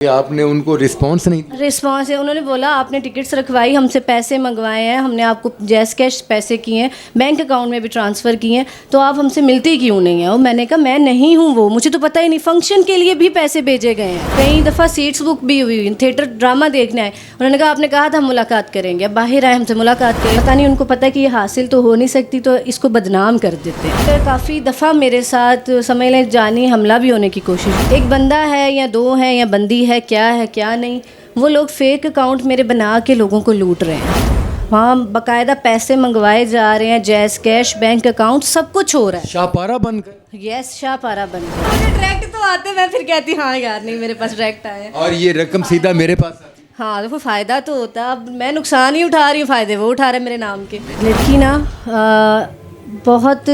आपने उनको रिस्पांस नहीं दिया? रिस्पॉन्स है, उन्होंने बोला आपने टिकट्स रखवाई, हमसे पैसे मंगवाए हैं, हमने आपको जैस कैश पैसे किए हैं, बैंक अकाउंट में भी ट्रांसफ़र किए हैं, तो आप हमसे मिलते ही क्यों नहीं हैं? और मैंने कहा मैं नहीं हूँ वो, मुझे तो पता ही नहीं, फंक्शन के लिए भी पैसे भेजे गए हैं, कई दफ़ा सीट्स बुक भी हुई, थिएटर ड्रामा देखने आए, उन्होंने कहा आपने कहा था हम मुलाकात करेंगे, अब बाहर आए हमसे मुलाकात करें, पता नहीं उनको पता कि ये हासिल तो हो नहीं सकती, तो इसको बदनाम कर देते हैं। तो काफ़ी दफ़ा मेरे साथ समझ लें जानी हमला भी होने की कोशिश, एक बंदा है या दो है या बंदी है क्या नहीं, वो लोग फेक अकाउंट मेरे बना के लोगों को लूट रहे हैं। वहाँ बाकायदा पैसे मंगवाए जा रहे हैं, जैस कैश, बैंक अकाउंट, सब कुछ हो रहा है। शाहपारा बनकर? यस, शाहपारा बनकर। मुझे डायरेक्ट तो आते, मैं फिर कहती हाँ यार नहीं मेरे पास डायरेक्ट आए और ये रकम सीधा मेरे पास आती? हाँ, देखो फ़ायदा तो होता, अब मैं नुकसान ही उठा रही हूँ, फ़ायदे वो उठा रहे हैं मेरे नाम के। लड़की ना बहुत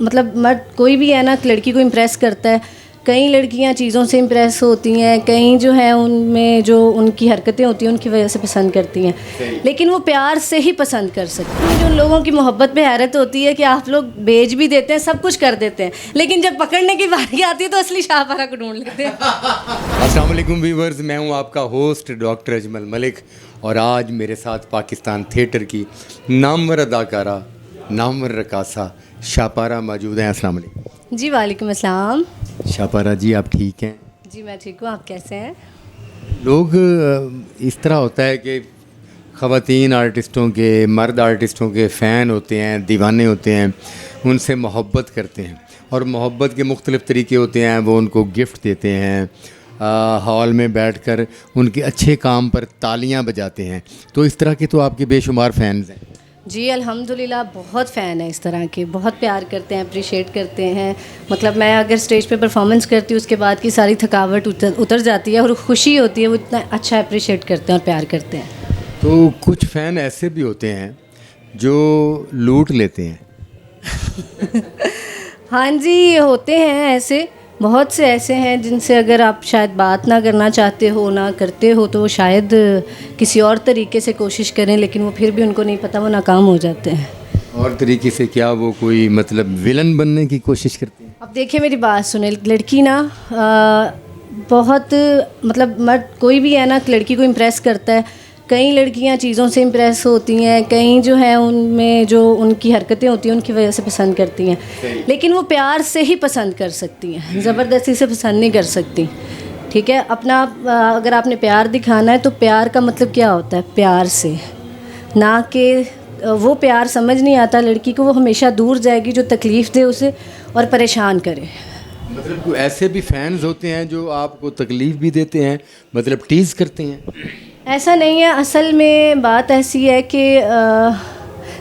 मतलब मर्द कोई भी है ना, लड़की को इम्प्रेस करता है। कई लड़कियां चीज़ों से इम्प्रेस होती हैं, कई जो है उनमें जो उनकी हरकतें होती हैं उनकी वजह से पसंद करती हैं, लेकिन वो प्यार से ही पसंद कर सकती हैं। जो लोगों की मोहब्बत पे हैरत होती है कि आप लोग बेच भी देते हैं, सब कुछ कर देते हैं, लेकिन जब पकड़ने की बारी आती है तो असली शाहपारा को ढूंढ लेते हैं। अस्सलाम वालेकुम व्यूअर्स, मैं हूं आपका होस्ट डॉक्टर अजमल मलिक और आज मेरे साथ पाकिस्तान थिएटर की नामवर अदाकारा, नामवर रकासा शाहपारा मौजूद हैं। अस्सलाम वालेकुम जी वालेकुम अस्सलाम। शाहपारा जी, आप ठीक हैं? जी मैं ठीक हूँ, आप कैसे हैं? लोग इस तरह होता है कि ख़वातीन आर्टिस्टों के, मर्द आर्टिस्टों के फ़ैन होते हैं, दीवाने होते हैं, उनसे मोहब्बत करते हैं और मोहब्बत के मुख्तलिफ़ तरीके होते हैं। वो उनको गिफ्ट देते हैं, हॉल में बैठकर उनके अच्छे काम पर तालियां बजाते हैं। तो इस तरह के तो आपके बेशुमार फ़ैन्स हैं। जी अल्हम्दुलिल्लाह, बहुत फ़ैन है इस तरह के, बहुत प्यार करते हैं, अप्रिशिएट करते हैं। मतलब मैं अगर स्टेज पे परफॉर्मेंस करती हूँ उसके बाद की सारी थकावट उतर जाती है और खुशी होती है, वो इतना अच्छा अप्रिशिएट करते हैं और प्यार करते हैं। तो कुछ फ़ैन ऐसे भी होते हैं जो लूट लेते हैं। हाँ जी, होते हैं ऐसे, बहुत से ऐसे हैं जिनसे अगर आप शायद बात ना करना चाहते हो, ना करते हो, तो वो शायद किसी और तरीके से कोशिश करें, लेकिन वो फिर भी उनको नहीं पता, वो नाकाम हो जाते हैं। और तरीके से क्या? वो कोई मतलब विलन बनने की कोशिश करते हैं? अब देखिए मेरी बात सुने, लड़की ना बहुत मतलब मर्द कोई भी है ना, लड़की को इम्प्रेस करता है। कई लड़कियां चीज़ों से इम्प्रेस होती हैं, कई जो है उनमें जो उनकी हरकतें होती हैं उनकी वजह से पसंद करती हैं, लेकिन वो प्यार से ही पसंद कर सकती हैं, ज़बरदस्ती से पसंद नहीं कर सकती। ठीक है, अपना अगर आपने प्यार दिखाना है तो प्यार का मतलब क्या होता है? प्यार से, ना कि वो प्यार समझ नहीं आता लड़की को, वो हमेशा दूर जाएगी जो तकलीफ़ दे उसे और परेशान करे। मतलब कोई ऐसे भी फैंस होते हैं जो आपको तकलीफ़ भी देते हैं, मतलब टीज़ करते हैं? ऐसा नहीं है, असल में बात ऐसी है कि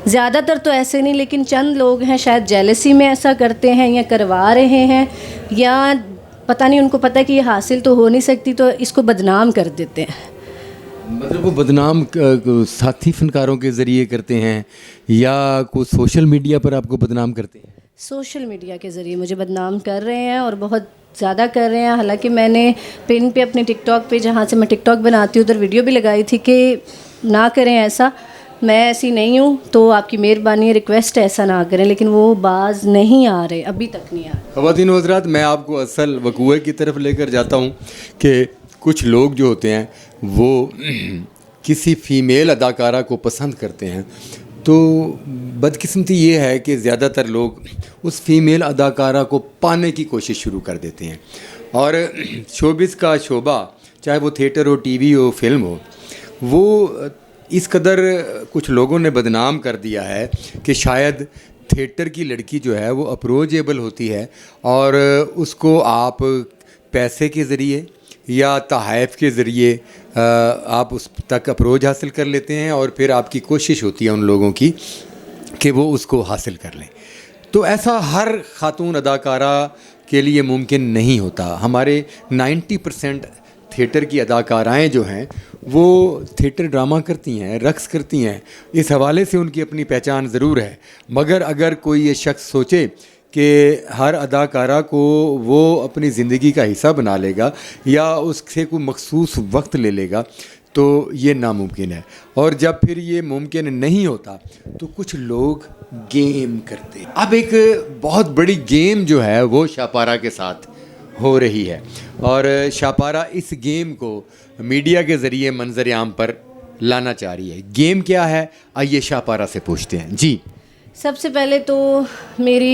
ज़्यादातर तो ऐसे नहीं, लेकिन चंद लोग हैं शायद जेलसी में ऐसा करते हैं या करवा रहे हैं, या पता नहीं उनको पता है कि ये हासिल तो हो नहीं सकती, तो इसको बदनाम कर देते हैं। मतलब वो बदनाम साथी फनकारों के ज़रिए करते हैं या कोई सोशल मीडिया पर आपको बदनाम करते हैं? सोशल मीडिया के ज़रिए मुझे बदनाम कर रहे हैं और बहुत ज़्यादा कर रहे हैं। हालांकि मैंने पिन पे अपने टिकटॉक पे, जहाँ से मैं टिकटॉक बनाती हूँ, उधर वीडियो भी लगाई थी कि ना करें ऐसा, मैं ऐसी नहीं हूँ, तो आपकी मेहरबानी रिक्वेस्ट है ऐसा ना करें, लेकिन वो बाज नहीं आ रहे, अभी तक नहीं आ रहे। ख़वातीन व हज़रात, मैं आपको असल वक़ूए की तरफ लेकर जाता हूँ कि कुछ लोग जो होते हैं वो किसी फ़ीमेल अदाकारा को पसंद करते हैं, तो बदकिस्मती ये है कि ज़्यादातर लोग उस फीमेल अदाकारा को पाने की कोशिश शुरू कर देते हैं और शोबिस का शोबा, चाहे वो थिएटर हो, टीवी हो, फिल्म हो, वो इस कदर कुछ लोगों ने बदनाम कर दिया है कि शायद थिएटर की लड़की जो है वो अप्रोचेबल होती है और उसको आप पैसे के ज़रिए या तहफ़ के ज़रिए आप उस तक अप्रोच हासिल कर लेते हैं और फिर आपकी कोशिश होती है उन लोगों की कि वो उसको हासिल कर लें। तो ऐसा हर खातून अदाकारा के लिए मुमकिन नहीं होता। हमारे 90% थिएटर की अदाकाराएँ जो हैं वो थिएटर ड्रामा करती हैं, रक़्स करती हैं, इस हवाले से उनकी अपनी पहचान ज़रूर है। मगर अगर कोई ये शख्स सोचे कि हर अदाकारा को वो अपनी ज़िंदगी का हिस्सा बना लेगा या उससे कोई मखसूस वक्त ले लेगा, तो ये नामुमकिन है। और जब फिर ये मुमकिन नहीं होता तो कुछ लोग गेम करते हैं। अब एक बहुत बड़ी गेम जो है वो शाहपारा के साथ हो रही है और शाहपारा इस गेम को मीडिया के ज़रिए मंजर आम पर लाना चाह रही है। गेम क्या है, आइए शाहपारा से पूछते हैं। जी, सबसे पहले तो मेरी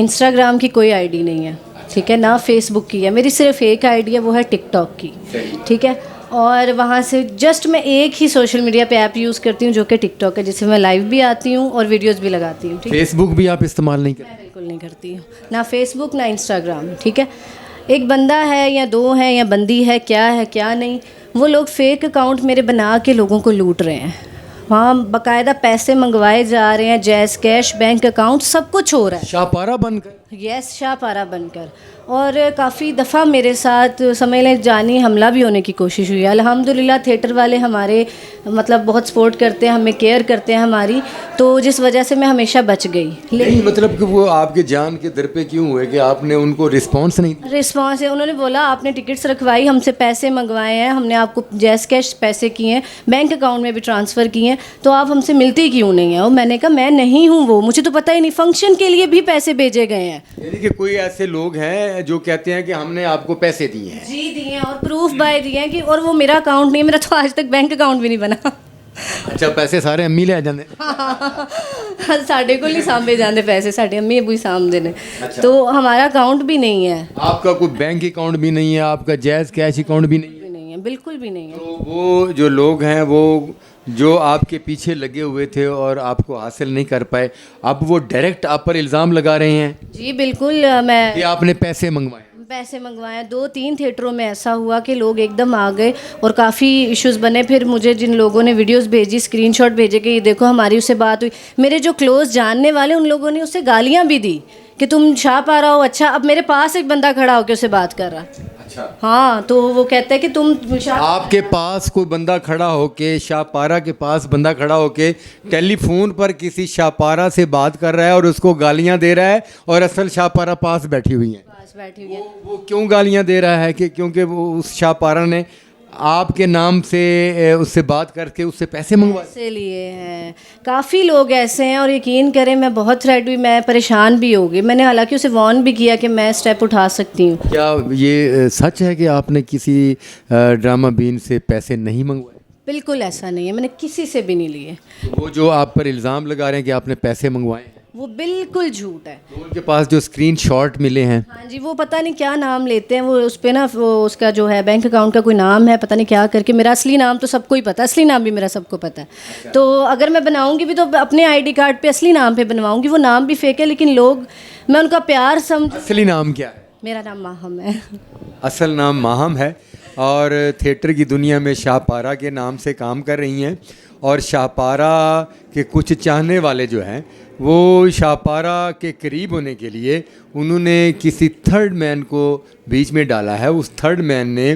इंस्टाग्राम की कोई आईडी नहीं है, ठीक है, ना फेसबुक की है, मेरी सिर्फ एक आईडी है, वो है टिकटॉक की, ठीक है। और वहाँ से जस्ट मैं एक ही सोशल मीडिया पे ऐप यूज़ करती हूँ जो कि टिकटॉक है, जिससे मैं लाइव भी आती हूँ और वीडियोस भी लगाती हूँ, ठीक है। फेसबुक भी आप इस्तेमाल नहीं करते? मैं बिल्कुल नहीं करती हूँ, ना फेसबुक ना इंस्टाग्राम, ठीक है। एक बंदा है या दो है या बंदी है, क्या है क्या नहीं, वो लोग फेक अकाउंट मेरे बना के लोगों को लूट रहे हैं। वहाँ बाकायदा पैसे मंगवाए जा रहे हैं, जैज़ कैश, बैंक अकाउंट, सब कुछ हो रहा है शाहपारा बनकर? यस, शाहपारा बनकर। और काफ़ी दफ़ा मेरे साथ समझ लें जानी हमला भी होने की कोशिश हुई है। अल्हम्दुलिल्लाह थिएटर वाले हमारे मतलब बहुत सपोर्ट करते हैं, हमें केयर करते हैं हमारी, तो जिस वजह से मैं हमेशा बच गई। नहीं मतलब कि वो आपके जान के दर पे क्यों हुए कि आपने उनको रिस्पांस नहीं दिया? रिस्पॉन्स है, उन्होंने बोला आपने टिकट्स रखवाई, हमसे पैसे मंगवाए हैं, हमने आपको जैज़ कैश पैसे किए हैं, बैंक अकाउंट में भी ट्रांसफ़र किए हैं, तो आप हमसे मिलते क्यों नहीं हैं? और मैंने कहा मैं नहीं हूँ वो, मुझे तो पता ही नहीं, फंक्शन के लिए भी पैसे भेजे गए हैं। यानी कि कोई ऐसे लोग हैं जो कहते हैं कि हमने आपको पैसे दिए हैं? जी दिए हैं, और प्रूफ बाय दिए हैं कि, और वो मेरा अकाउंट नहीं है, मेरा तो आज तक बैंक अकाउंट भी नहीं बना। अच्छा, पैसे सारे अम्मी ले जाते? साढ़े को नहीं सामने जाते पैसे, साढ़े अम्मी अबू ही सामने ने। तो हमारा अकाउंट भी नहीं है। आपका कोई बैंक अकाउंट भी नहीं है, आपका जैज़ कैश अकाउंट भी नहीं है? भी नहीं है, बिल्कुल भी नहीं है। तो वो जो लोग हैं वो जो आपके पीछे लगे हुए थे और आपको हासिल नहीं कर पाए, अब वो डायरेक्ट आप पर इल्ज़ाम लगा रहे हैं जी बिल्कुल, मैं कि आपने पैसे मंगवाए? पैसे मंगवाए, 2-3 थिएटरों में ऐसा हुआ कि लोग एकदम आ गए और काफ़ी इश्यूज़ बने। फिर मुझे जिन लोगों ने वीडियोस भेजी, स्क्रीनशॉट भेजे कि ये देखो हमारी उससे बात हुई, मेरे जो क्लोज़ जानने वाले उन लोगों ने उससे गालियाँ भी दी कि तुम शाहपारा हो। अच्छा, अब मेरे पास एक बंदा खड़ा होकर उससे बात कर रहा। अच्छा, हाँ, तो वो कहता है कि तुम आपके पास कोई बंदा खड़ा होके, शाहपारा के पास बंदा खड़ा होके टेलीफोन पर किसी शाहपारा से बात कर रहा है और उसको गालियां दे रहा है, और असल शाहपारा पास बैठी हुई है। पास बैठी हुई है। वो क्यों गालियां दे रहा है? कि क्योंकि वो उस शाहपारा ने आपके नाम से उससे बात करके उससे पैसे मंगवाए? पैसे लिए हैं, काफ़ी लोग ऐसे हैं, और यकीन करें मैं बहुत थ्रेट हुई, मैं परेशान भी हो गई। मैंने हालांकि उसे वार्न भी किया कि मैं स्टेप उठा सकती हूँ। क्या ये सच है कि आपने किसी ड्रामा बीन से पैसे नहीं मंगवाए? बिल्कुल ऐसा नहीं है, मैंने किसी से भी नहीं लिए। वो जो आप पर इल्ज़ाम लगा रहे हैं कि आपने पैसे मंगवाए हैं, वो बिल्कुल झूठ है। तो उनके पास जो स्क्रीनशॉट मिले हैं, हाँ जी, वो पता नहीं क्या नाम लेते हैं, वो उस पर ना वो उसका जो है बैंक अकाउंट का कोई नाम है, पता नहीं क्या करके। मेरा असली नाम तो सबको ही पता है, असली नाम भी मेरा सबको पता है। तो अगर मैं बनाऊंगी भी तो अपने आईडी कार्ड पे असली नाम पे बनवाऊंगी, वो नाम भी फेक है, लेकिन लोग, मैं उनका प्यार समझ। असली नाम क्या है? मेरा नाम माहम है। असल नाम माहम है, और थिएटर की दुनिया में शाहपारा के नाम से काम कर रही हैं। और शाहपारा के कुछ चाहने वाले जो हैं वो शाहपारा के करीब होने के लिए उन्होंने किसी थर्ड मैन को बीच में डाला है। उस थर्ड मैन ने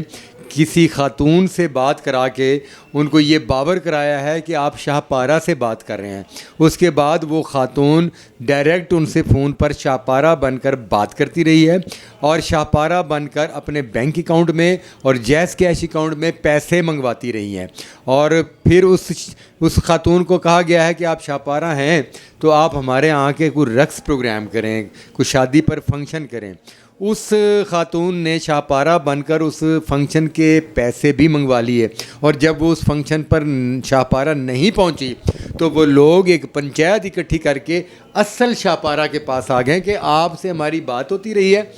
किसी खातून से बात करा के उनको ये बावर कराया है कि आप शाहपारा से बात कर रहे हैं। उसके बाद वो खातून डायरेक्ट उनसे फ़ोन पर शाहपारा बनकर बात करती रही है, और शाहपारा बनकर अपने बैंक अकाउंट में और जैज़ कैश अकाउंट में पैसे मंगवाती रही हैं। और फिर उस खातून को कहा गया है कि आप शाहपारा हैं तो आप हमारे यहाँ के कोई रक्स प्रोग्राम करें, कोई शादी पर फंक्शन करें। उस खातून ने शाहपारा बनकर उस फंक्शन के पैसे भी मंगवा लिए, और जब वो उस फंक्शन पर शाहपारा नहीं पहुंची तो वो लोग एक पंचायत इकट्ठी करके असल शाहपारा के पास आ गए कि आपसे हमारी बात होती रही है,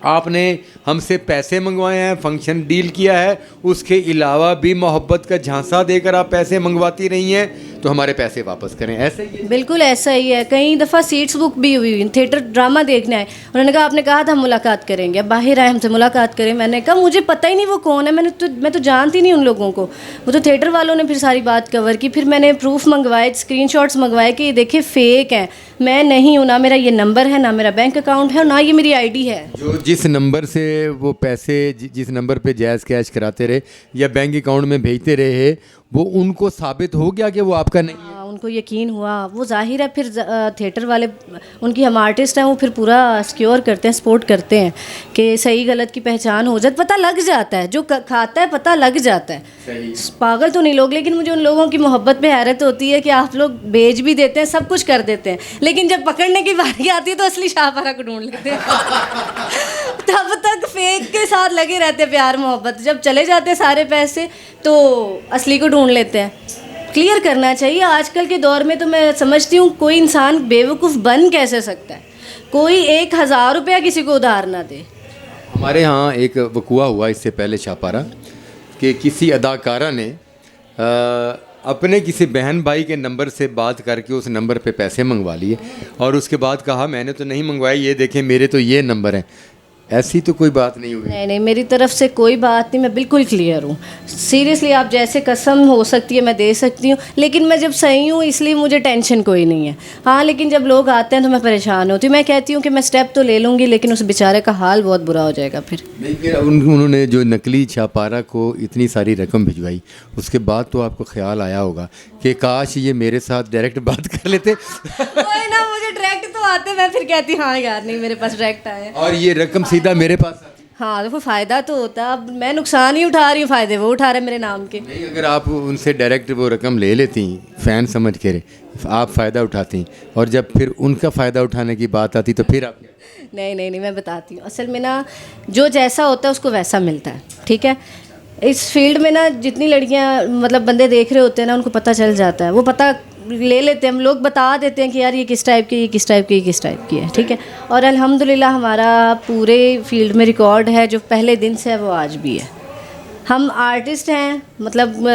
आपने हमसे पैसे मंगवाए हैं, फंक्शन डील किया है, उसके अलावा भी मोहब्बत का झांसा देकर आप पैसे मंगवाती रही हैं, तो हमारे पैसे वापस करें। ऐसा ही है? बिल्कुल ऐसा ही है। कई दफ़ा सीट्स बुक भी हुई, थिएटर ड्रामा देखने आए, उन्होंने कहा आपने कहा था हम मुलाकात करेंगे, अब बाहर आए हमसे मुलाकात करें। मैंने कहा मुझे पता ही नहीं वो कौन है, मैं तो जानती नहीं उन लोगों को। वो तो थिएटर वालों ने फिर सारी बात कवर की। फिर मैंने प्रूफ मंगवाए, स्क्रीनशॉट्स मंगवाए कि ये देखिए फेक है, मैं नहीं हूँ, ना मेरा ये नंबर है, ना मेरा बैंक अकाउंट है, और ना ये मेरी आईडी है। जो जिस नंबर से वो पैसे जिस नंबर पे जैज़ कैश कराते रहे या बैंक अकाउंट में भेजते रहे, वो उनको साबित हो गया कि वो आपका नहीं है? उनको यकीन हुआ, वो जाहिर है। फिर थिएटर वाले, उनकी हम आर्टिस्ट हैं, वो फिर पूरा सिक्योर करते हैं, सपोर्ट करते हैं कि सही गलत की पहचान हो जाए, पता लग जाता है, जो खाता है पता लग जाता है। पागल तो नहीं लोग, लेकिन मुझे उन लोगों की मोहब्बत पे हैरत होती है कि आप लोग भेज भी देते हैं, सब कुछ कर देते हैं, लेकिन जब पकड़ने की बारी आती है तो असली शाहपारा को ढूंढ लेते हैं। तब तक फेक के साथ लगे रहते हैं, प्यार मोहब्बत, जब चले जाते हैं सारे पैसे तो असली को ढूंढ लेते हैं। क्लियर करना चाहिए। आजकल के दौर में तो मैं समझती हूँ कोई इंसान बेवकूफ़ बन कैसे सकता है, कोई 1,000 रुपया किसी को उधार ना दे। हमारे यहाँ एक वक़ुआ हुआ इससे पहले शाहपारा कि किसी अदाकारा ने अपने किसी बहन भाई के नंबर से बात करके उस नंबर पे पैसे मंगवा लिए और उसके बाद कहा मैंने तो नहीं मंगवाए, ये देखें मेरे तो ये नंबर हैं। ऐसी तो कोई बात नहीं हुई। नहीं, मेरी तरफ से कोई बात नहीं, मैं बिल्कुल क्लियर हूँ। सीरियसली आप जैसे कसम हो सकती है मैं दे सकती हूँ, लेकिन मैं जब सही हूँ इसलिए मुझे टेंशन कोई नहीं है। हाँ, लेकिन जब लोग आते हैं तो मैं परेशान होती हूँ। मैं कहती हूँ कि मैं स्टेप तो ले लूँगी, लेकिन उस बेचारे का हाल बहुत बुरा हो जाएगा फिर। नहीं, फिर उन्होंने जो नकली शाहपारा को इतनी सारी रकम भिजवाई, उसके बाद तो आपको ख्याल आया होगा कि काश ये मेरे साथ डायरेक्ट बात कर लेते। कोई ना, मुझे डायरेक्ट तो आते, मैं फिर कहती हाँ यार नहीं मेरे पास डायरेक्ट आए और ये रकम सीधा मेरे पास आती। हाँ, देखो फ़ायदा तो होता। अब मैं नुकसान ही उठा रही हूँ, फ़ायदे वो उठा रहे मेरे नाम के। नहीं, अगर आप उनसे डायरेक्ट वो रकम ले लेती, फ़ैन समझ के आप फ़ायदा उठाती, और जब फिर उनका फ़ायदा उठाने की बात आती तो फिर आप नहीं, मैं बताती हूँ। असल में ना जो जैसा होता है उसको वैसा मिलता है, ठीक है। इस फील्ड में ना जितनी लड़कियाँ मतलब बंदे देख रहे होते हैं ना, उनको पता चल जाता है, वो पता ले लेते हैं। हम लोग बता देते हैं कि यार ये किस टाइप की, ये किस टाइप की, ये किस टाइप की है, ठीक है। और अल्हम्दुलिल्लाह हमारा पूरे फील्ड में रिकॉर्ड है जो पहले दिन से है वो आज भी है। हम आर्टिस्ट हैं, मतलब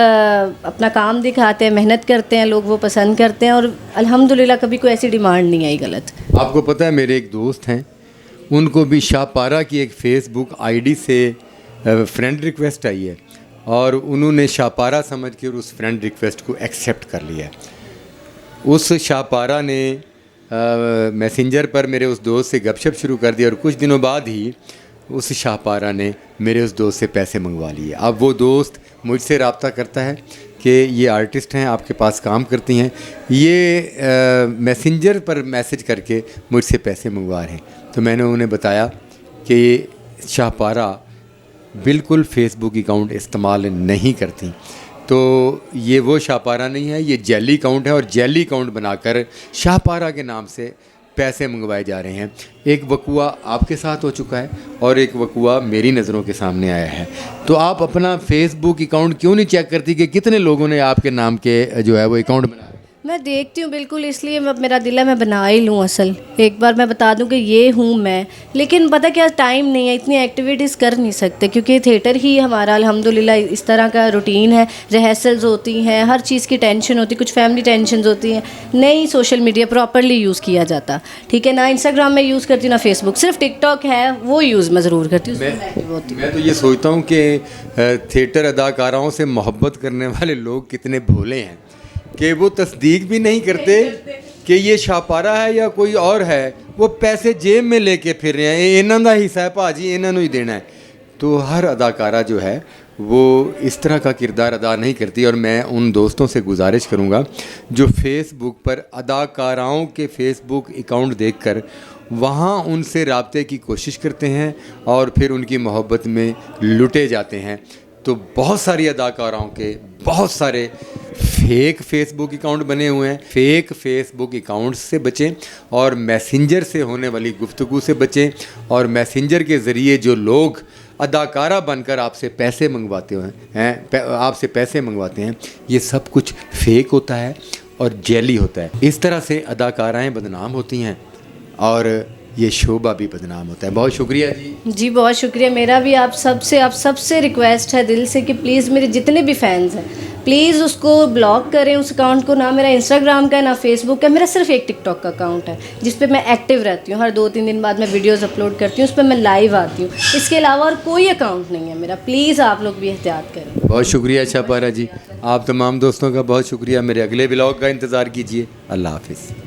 अपना काम दिखाते हैं, मेहनत करते हैं, लोग वो पसंद करते हैं, और अल्हम्दुलिल्लाह कभी कोई ऐसी डिमांड नहीं आई गलत। आपको पता है मेरे एक दोस्त हैं, उनको भी शाहपारा की एक फ़ेसबुक आईडी से फ्रेंड रिक्वेस्ट आई है और उन्होंने शाहपारा समझ के उस फ्रेंड रिक्वेस्ट को एक्सेप्ट कर लिया है। उस शाहपारा ने मैसेंजर पर मेरे उस दोस्त से गपशप शुरू कर दी और कुछ दिनों बाद ही उस शाहपारा ने मेरे उस दोस्त से पैसे मंगवा लिए। अब वो दोस्त मुझसे रब्ता करता है कि ये आर्टिस्ट हैं, आपके पास काम करती हैं, ये मैसेंजर पर मैसेज करके मुझसे पैसे मंगवा रहे हैं। तो मैंने उन्हें बताया कि शाहपारा बिल्कुल फ़ेसबुक अकाउंट इस्तेमाल नहीं करती, तो ये वो शाहपारा नहीं है, ये जेली अकाउंट है और जेली अकाउंट बनाकर शाहपारा के नाम से पैसे मंगवाए जा रहे हैं। एक वक़ुआ आपके साथ हो चुका है और एक वक़ुआ मेरी नज़रों के सामने आया है। तो आप अपना फ़ेसबुक अकाउंट क्यों नहीं चेक करती कि कितने लोगों ने आपके नाम के जो है वो अकाउंट बनाया? मैं देखती हूँ बिल्कुल, इसलिए मेरा दिल है मैं बना ही लूँ। असल एक बार मैं बता दूँ कि ये हूँ मैं, लेकिन पता क्या टाइम नहीं है, इतनी एक्टिविटीज़ कर नहीं सकते क्योंकि थिएटर ही हमारा अल्हम्दुलिल्लाह इस तरह का रूटीन है। रिहर्सल्स होती हैं, हर चीज़ की टेंशन होती है, कुछ फैमिली टेंशन होती हैं, नहीं सोशल मीडिया प्रॉपरली यूज़ किया जाता, ठीक है ना। इंस्टाग्राम में यूज़ करती हूँ ना फेसबुक, सिर्फ टिकटॉक है वो यूज़ मैं ज़रूर करती हूँ। मैं तो ये सोचता हूँ कि थिएटर अदाकाराओं से मोहब्बत करने वाले लोग कितने भोले हैं कि वो तस्दीक भी नहीं करते कि ये शाहपारा है या कोई और है, वो पैसे जेब में लेके फिर रहे हैं, इन्हों का हिस्सा है भाजी, इन्हों ही देना है। तो हर अदाकारा जो है वो इस तरह का किरदार अदा नहीं करती। और मैं उन दोस्तों से गुजारिश करूँगा जो फेसबुक पर अदाकाराओं के फेसबुक अकाउंट देखकर वहाँ उनसे रब्ते की कोशिश करते हैं और फिर उनकी मोहब्बत में लुटे जाते हैं। तो बहुत सारी अदाकाराओं के बहुत सारे फेक फेसबुक अकाउंट बने हुए हैं। फेक फेसबुक अकाउंट्स से बचें और मैसेंजर से होने वाली गुफ्तगू से बचें। और मैसेंजर के ज़रिए जो लोग अदाकारा बनकर आपसे पैसे मंगवाते हैं आपसे पैसे मंगवाते हैं, ये सब कुछ फेक होता है और जेली होता है। इस तरह से अदाकाराएँ बदनाम होती हैं और ये शोभा भी बदनाम होता है। बहुत शुक्रिया जी। बहुत शुक्रिया। मेरा भी आप सबसे रिक्वेस्ट है दिल से कि प्लीज़ मेरे जितने भी फैंस हैं प्लीज़ उसको ब्लॉक करें उस अकाउंट को। ना मेरा इंस्टाग्राम का है ना फेसबुक का, मेरा सिर्फ एक टिकटॉक का अकाउंट है जिस पे मैं एक्टिव रहती हूँ। हर 2-3 दिन बाद मैं वीडियोस अपलोड करती हूँ, उस पर मैं लाइव आती हूँ। इसके अलावा और कोई अकाउंट नहीं है मेरा। प्लीज़ आप लोग भी एहतियात करें। बहुत शुक्रिया शाहपारा जी। आप तमाम दोस्तों का बहुत शुक्रिया। मेरे अगले ब्लॉग का इंतज़ार कीजिए। अल्लाह हाफिज़।